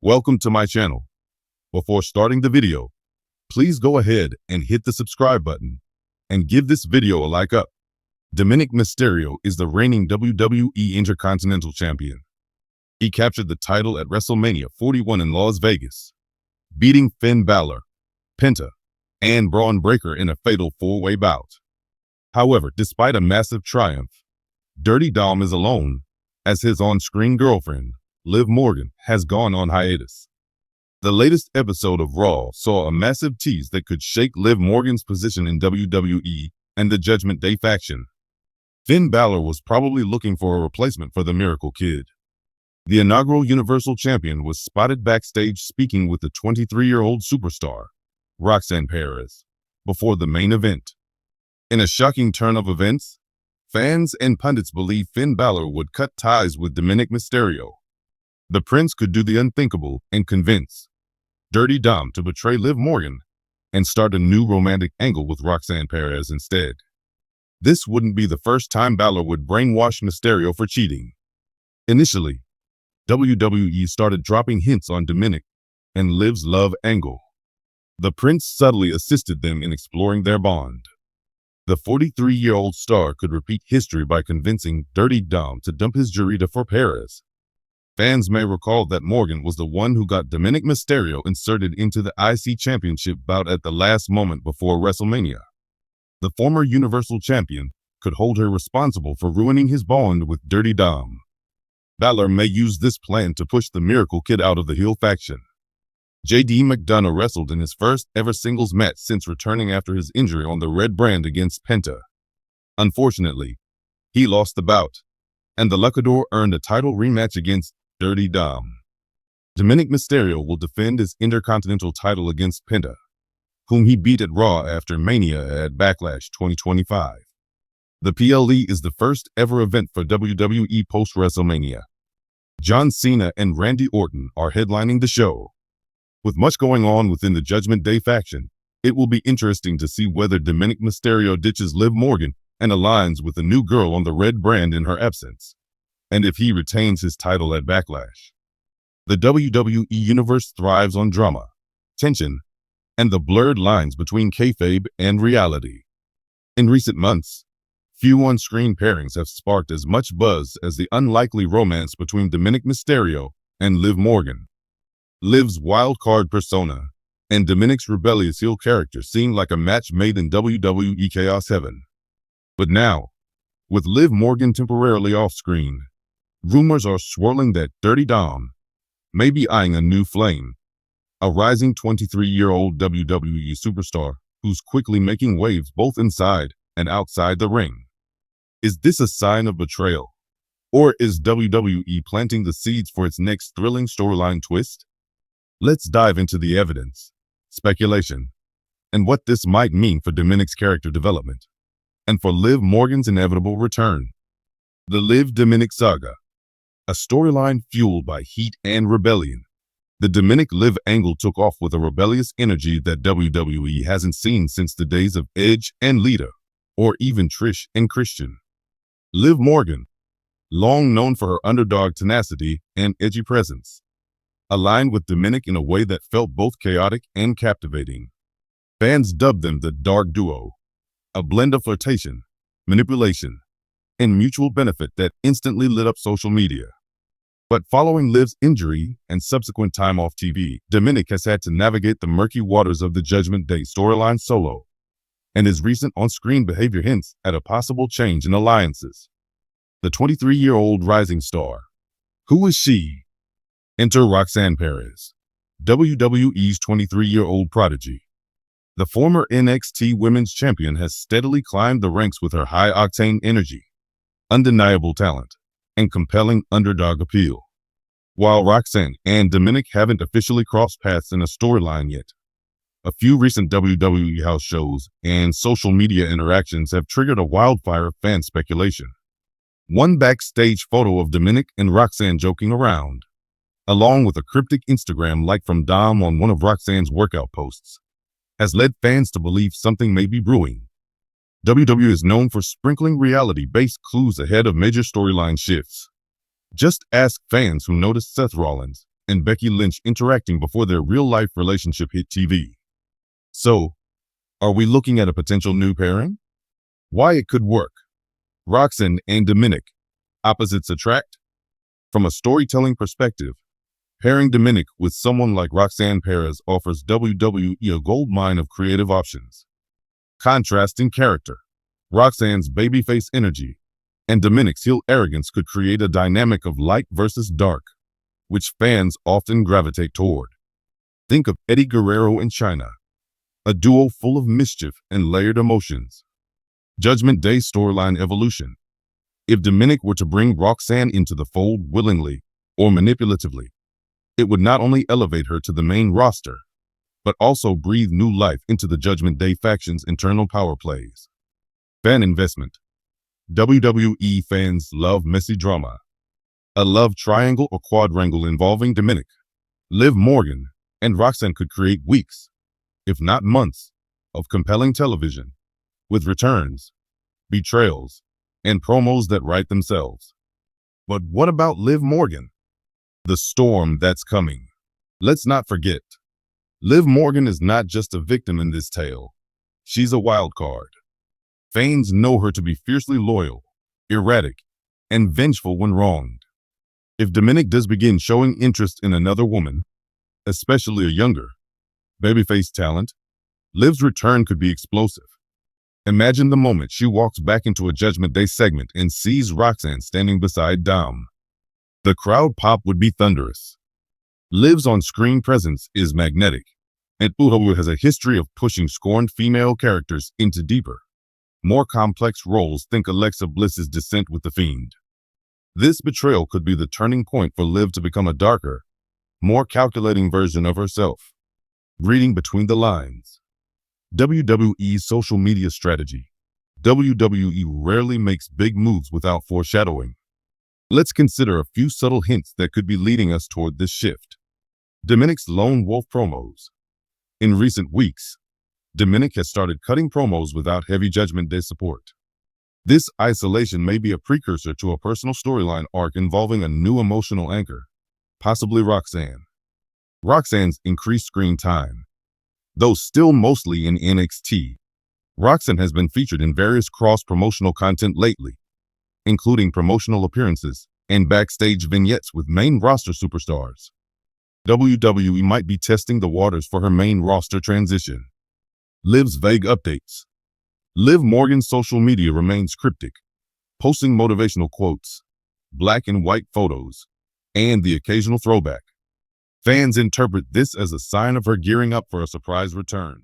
Welcome to my channel. Before starting the video, please go ahead and hit the subscribe button and give this video a like up. Dominik Mysterio is the reigning WWE Intercontinental Champion. He captured the title at WrestleMania 41 in Las Vegas, beating Finn Balor, Penta, and Braun Breaker in a fatal four-way bout. However, despite a massive triumph, Dirty Dom is alone, as his on-screen girlfriend, Liv Morgan, has gone on hiatus. The latest episode of Raw saw a massive tease that could shake Liv Morgan's position in WWE and the Judgment Day faction. Finn Balor was probably looking for a replacement for the Miracle Kid. The inaugural Universal Champion was spotted backstage speaking with the 23-year-old superstar, Roxanne Perez, before the main event. In a shocking turn of events, fans and pundits believe Finn Balor would cut ties with Dominik Mysterio. The Prince could do the unthinkable and convince Dirty Dom to betray Liv Morgan and start a new romantic angle with Roxanne Perez instead. This wouldn't be the first time Balor would brainwash Mysterio for cheating. Initially, WWE started dropping hints on Dominik and Liv's love angle. The Prince subtly assisted them in exploring their bond. The 43-year-old star could repeat history by convincing Dirty Dom to dump his Jarita for Perez. Fans may recall that Morgan was the one who got Dominik Mysterio inserted into the IC Championship bout at the last moment before WrestleMania. The former Universal Champion could hold her responsible for ruining his bond with Dirty Dom. Balor may use this plan to push the Miracle Kid out of the heel faction. J.D. McDonough wrestled in his first ever singles match since returning after his injury on the red brand against Penta. Unfortunately, he lost the bout, and the Luchador earned a title rematch against Dirty Dom. Dominik Mysterio will defend his Intercontinental title against Penta, whom he beat at Raw after Mania at Backlash 2025. The PLE is the first ever event for WWE post-WrestleMania. John Cena and Randy Orton are headlining the show. With much going on within the Judgment Day faction, it will be interesting to see whether Dominik Mysterio ditches Liv Morgan and aligns with a new girl on the red brand in her absence, and if he retains his title at Backlash. The WWE Universe thrives on drama, tension, and the blurred lines between kayfabe and reality. In recent months, few on-screen pairings have sparked as much buzz as the unlikely romance between Dominik Mysterio and Liv Morgan. Liv's wild-card persona and Dominik's rebellious heel character seemed like a match made in WWE Chaos Heaven. But now, with Liv Morgan temporarily off-screen, rumors are swirling that Dirty Dom may be eyeing a new flame, a rising 23-year-old WWE superstar who's quickly making waves both inside and outside the ring. Is this a sign of betrayal, or is WWE planting the seeds for its next thrilling storyline twist? Let's dive into the evidence, speculation, and what this might mean for Dominik's character development, and for Liv Morgan's inevitable return. The Liv Dominik Saga, a storyline fueled by heat and rebellion. The Dominik Liv angle took off with a rebellious energy that WWE hasn't seen since the days of Edge and Lita, or even Trish and Christian. Liv Morgan, long known for her underdog tenacity and edgy presence, aligned with Dominik in a way that felt both chaotic and captivating. Fans dubbed them the Dark Duo, a blend of flirtation, manipulation, and mutual benefit that instantly lit up social media. But following Liv's injury and subsequent time off TV, Dominik has had to navigate the murky waters of the Judgment Day storyline solo, and his recent on-screen behavior hints at a possible change in alliances. The 23-year-old rising star. Who is she? Enter Roxanne Perez, WWE's 23-year-old prodigy. The former NXT Women's Champion has steadily climbed the ranks with her high-octane energy, undeniable talent, and compelling underdog appeal. While Roxanne and Dominik haven't officially crossed paths in a storyline yet, a few recent WWE house shows and social media interactions have triggered a wildfire of fan speculation. One backstage photo of Dominik and Roxanne joking around, along with a cryptic Instagram like from Dom on one of Roxanne's workout posts, has led fans to believe something may be brewing. WWE is known for sprinkling reality-based clues ahead of major storyline shifts. Just ask fans who noticed Seth Rollins and Becky Lynch interacting before their real-life relationship hit TV. So, are we looking at a potential new pairing? Why it could work. Roxanne and Dominik. Opposites attract? From a storytelling perspective, pairing Dominik with someone like Roxanne Perez offers WWE a goldmine of creative options. Contrasting character, Roxanne's babyface energy and Dominik's heel arrogance could create a dynamic of light versus dark, which fans often gravitate toward. Think of Eddie Guerrero and Chyna, a duo full of mischief and layered emotions. Judgment Day storyline evolution. If Dominik were to bring Roxanne into the fold willingly or manipulatively, it would not only elevate her to the main roster, but also breathe new life into the Judgment Day faction's internal power plays. Fan investment. WWE fans love messy drama. A love triangle or quadrangle involving Dominik, Liv Morgan, and Roxanne could create weeks, if not months, of compelling television, with returns, betrayals, and promos that write themselves. But what about Liv Morgan? The storm that's coming. Let's not forget, Liv Morgan is not just a victim in this tale. She's a wild card. Fans know her to be fiercely loyal, erratic, and vengeful when wronged. If Dominik does begin showing interest in another woman, especially a younger, babyface talent, Liv's return could be explosive. Imagine the moment she walks back into a Judgment Day segment and sees Roxanne standing beside Dom. The crowd pop would be thunderous. Liv's on-screen presence is magnetic, and Uho has a history of pushing scorned female characters into deeper, more complex roles. Think Alexa Bliss's descent with The Fiend. This betrayal could be the turning point for Liv to become a darker, more calculating version of herself. Reading between the lines. WWE's social media strategy. WWE rarely makes big moves without foreshadowing. Let's consider a few subtle hints that could be leading us toward this shift. Dominik's lone wolf promos. In recent weeks, Dominik has started cutting promos without heavy Judgment Day support. This isolation may be a precursor to a personal storyline arc involving a new emotional anchor, possibly Roxanne. Roxanne's increased screen time. Though still mostly in NXT, Roxanne has been featured in various cross-promotional content lately, including promotional appearances and backstage vignettes with main roster superstars. WWE might be testing the waters for her main roster transition. Liv's vague updates. Liv Morgan's social media remains cryptic, posting motivational quotes, black and white photos, and the occasional throwback. Fans interpret this as a sign of her gearing up for a surprise return.